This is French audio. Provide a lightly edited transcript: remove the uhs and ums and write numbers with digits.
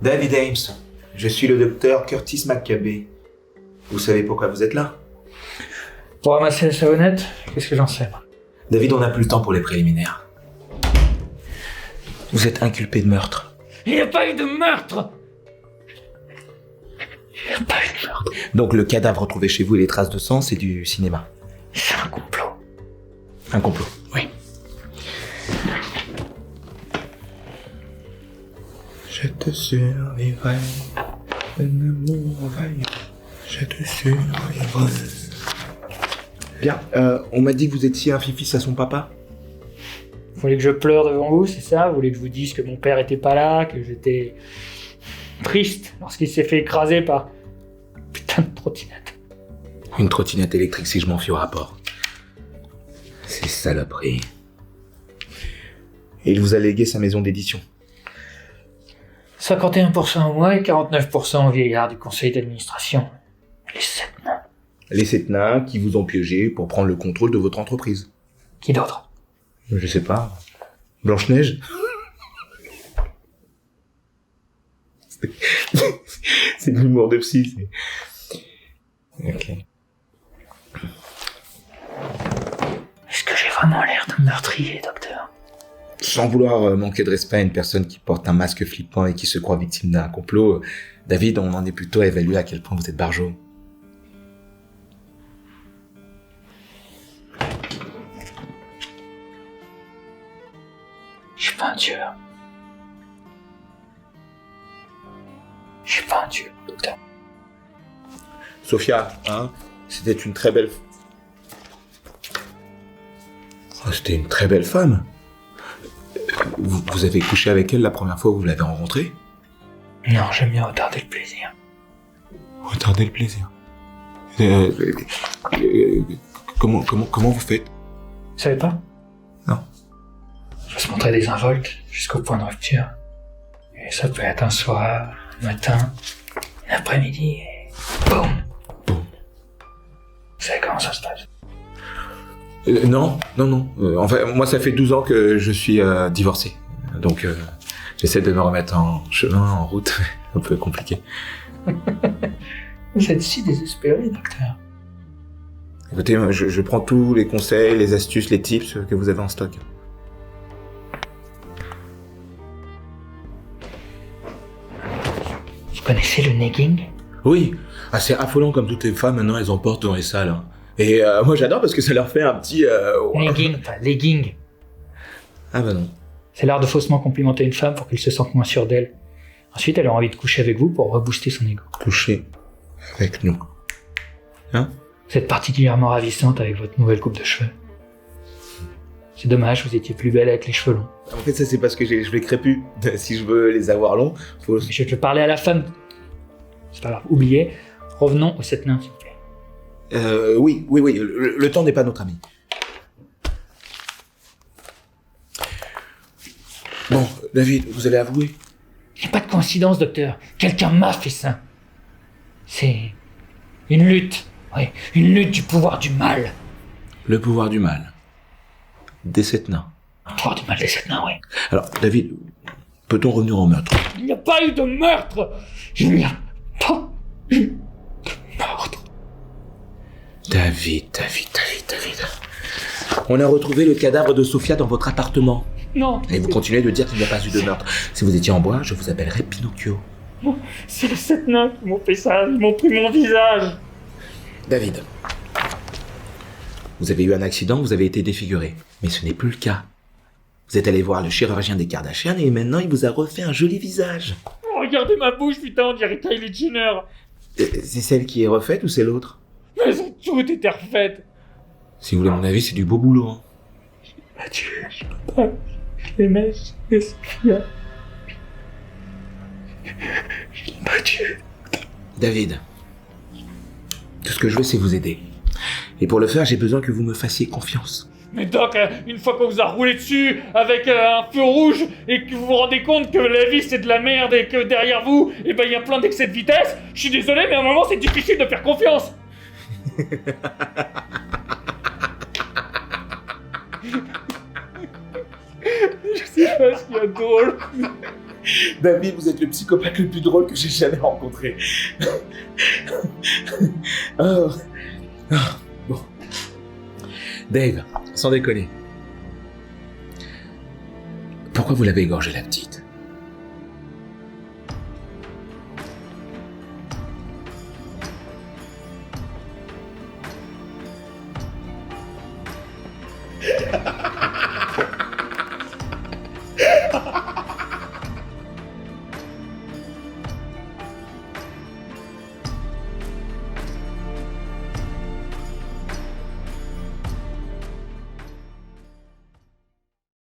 David Ames, je suis le docteur Curtis McCabe. Vous savez pourquoi vous êtes là? Pour ramasser les savonnettes, qu'est-ce que j'en sais, moi? David, on n'a plus le temps pour les préliminaires. Vous êtes inculpé de meurtre. Il n'y a pas eu de meurtre! Il n'y a pas eu de meurtre. Donc le cadavre retrouvé chez vous et les traces de sang, c'est du cinéma. C'est un complot. Un complot. Oui. Je te survivrai, un amour vaillant, je te survivrai. Bien, on m'a dit que vous étiez un fils à son papa. Vous voulez que je pleure devant vous, c'est ça? Vous voulez que je vous dise que mon père était pas là, que j'étais triste lorsqu'il s'est fait écraser par putain de trottinette? Une trottinette électrique si je m'en fie au rapport. C'est saloperie. Et il vous a légué sa maison d'édition. 51% au mois et 49% au vieillard du conseil d'administration. Les 7 nains. Les 7 nains qui vous ont piégé pour prendre le contrôle de votre entreprise. Qui d'autre? Je sais pas. Blanche-Neige? C'est de l'humour de psy. Ok. Est-ce que j'ai vraiment l'air d'un meurtrier, docteur? Sans vouloir manquer de respect à une personne qui porte un masque flippant et qui se croit victime d'un complot, David, on en est plutôt à évaluer à quel point vous êtes barjot. Je suis pas un tueur. Je suis pas un tueur, docteur. Sophia, hein, c'était une très belle... Oh, c'était une très belle femme. Vous avez couché avec elle la première fois où vous l'avez rencontrée? Non, j'aime bien retarder le plaisir. Retardez le plaisir. Comment vous faites? Vous savez pas? Non. Je se montrer des involtes jusqu'au point de rupture. Et ça peut être un soir, un matin, un après-midi, et boum! Boum. Vous savez comment ça se passe? Non. Enfin, moi, ça fait 12 ans que je suis divorcé. Donc, j'essaie de me remettre en chemin, en route. Un peu compliqué. Vous êtes si désespéré, docteur. Écoutez, je prends tous les conseils, les astuces, les tips que vous avez en stock. Vous connaissez le negging? Oui, c'est affolant comme toutes les femmes, maintenant, elles en portent dans les salles. Hein. Et moi, j'adore parce que ça leur fait un petit... Negging, pas legging. Ah bah non. C'est l'art de faussement complimenter une femme pour qu'elle se sente moins sûre d'elle. Ensuite, elle a envie de coucher avec vous pour rebooster son ego. Coucher avec nous. Hein? Vous êtes particulièrement ravissante avec votre nouvelle coupe de cheveux. C'est dommage, vous étiez plus belle avec les cheveux longs. En fait, ça, c'est parce que j'ai les cheveux crépus. Si je veux les avoir longs, faut... Mais je parlais à la femme. C'est pas grave, oubliez. Revenons aux 7 nains, s'il vous plaît. Oui. Le temps n'est pas notre ami. Bon, David, vous allez avouer? Il n'y a pas de coïncidence, docteur. Quelqu'un m'a fait ça. C'est une lutte. Oui, une lutte du pouvoir du mal. Le pouvoir du mal. Des 7 nains. Le pouvoir du mal des 7 nains, oui. Alors, David, peut-on revenir au meurtre? Il n'y a pas eu de meurtre. Il n'y a pas eu de meurtre. David. On a retrouvé le cadavre de Sophia dans votre appartement. Non. Et vous continuez de dire qu'il n'y a pas eu de meurtre. Si vous étiez en bois, je vous appellerais Pinocchio. C'est les 7 nains qui m'ont fait ça. Ils m'ont pris mon visage. David, vous avez eu un accident, vous avez été défiguré. Mais ce n'est plus le cas. Vous êtes allé voir le chirurgien des Kardashian et maintenant il vous a refait un joli visage. Oh, regardez ma bouche, putain, on dirait Kylie Jenner. C'est celle qui est refaite ou c'est l'autre? Mais elles ont toutes été refaites. Si vous voulez mon avis, c'est du beau boulot. Hein. Mathieu, je peux pas. Je l'aimais, je Sophia. Mathieu. David, tout ce que je veux, c'est vous aider. Et pour le faire, j'ai besoin que vous me fassiez confiance. Mais Doc, une fois qu'on vous a roulé dessus avec un feu rouge et que vous vous rendez compte que la vie c'est de la merde et que derrière vous, il y a plein d'excès de vitesse, je suis désolé, mais à un moment c'est difficile de faire confiance. Je sais pas ce qu'il y a de drôle. David, vous êtes le psychopathe le plus drôle que j'ai jamais rencontré. Oh. Oh. Bon. Dave, sans déconner. Pourquoi vous l'avez égorgée, la petite?